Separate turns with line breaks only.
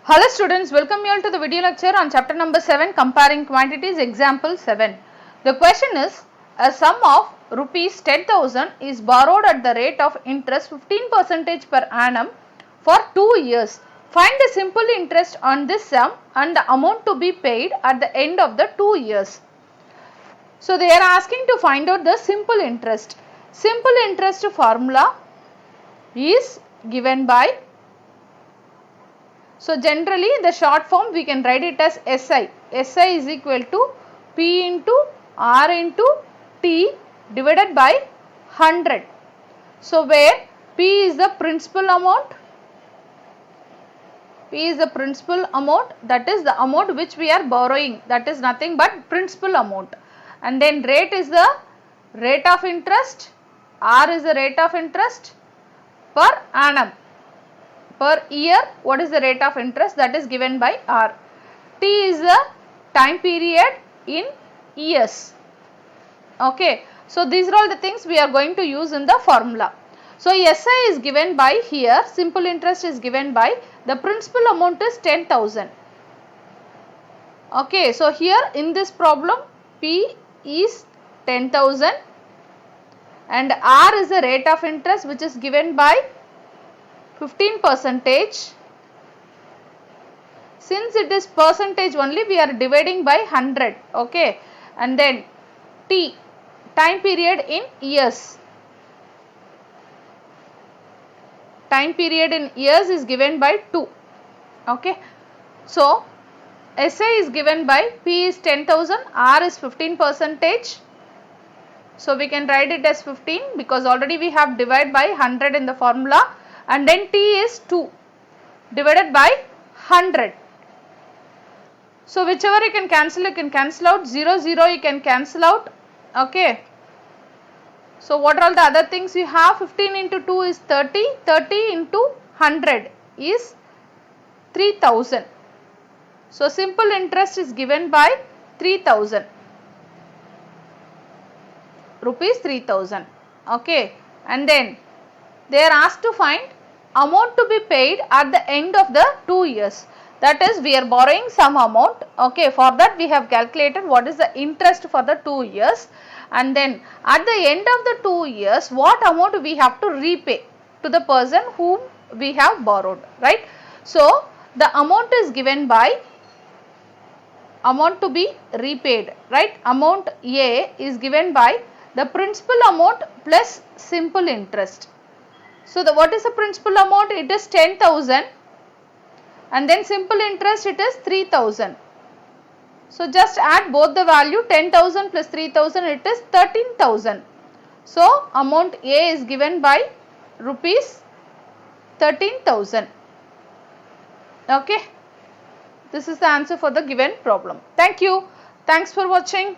Hello students, welcome you all to the video lecture on chapter number 7, comparing quantities, example 7. The question is, a sum of rupees 10,000 is borrowed at the rate of interest 15% per annum for 2 years. Find the simple interest on this sum and the amount to be paid at the end of the 2 years. So they are asking to find out the simple interest. Simple interest formula is given by, so generally the short form we can write it as SI. SI is equal to P into R into T divided by 100. So where P is the principal amount, that is the amount which we are borrowing, that is nothing but principal amount, and then rate is the rate of interest, R is the rate of interest per annum. Per year, what is the rate of interest, that is given by R. T is the time period in years. Okay. So these are all the things we are going to use in the formula. So SI is given by here, simple interest is given by, the principal amount is 10,000. Okay. So here in this problem, P is 10,000 and R is the rate of interest which is given by 15%. Since it is percentage only, we are dividing by 100. Okay. And then T, time period in years. Time period in years is given by 2. Okay. So SI is given by P is 10,000, R is 15%. So we can write it as 15 because already we have divided by 100 in the formula. And then T is 2 divided by 100. So whichever you can cancel out, 0, 0 you can cancel out. Okay. So what are all the other things you have? 15 into 2 is 30, 30 into 100 is 3000. So simple interest is given by 3000. Rupees 3000. Okay. And then they are asked to find amount to be paid at the end of the 2 years. That is, we are borrowing some amount. Okay, for that we have calculated what is the interest for the 2 years, and then at the end of the 2 years what amount we have to repay to the person whom we have borrowed, right? So the amount is given by amount to be repaid, right? Amount A is given by the principal amount plus simple interest. So what is the principal amount? It is 10,000 and then simple interest it is 3,000. So just add both the value, 10,000 plus 3,000, it is 13,000. So amount A is given by rupees 13,000. Okay. This is the answer for the given problem. Thank you. Thanks for watching.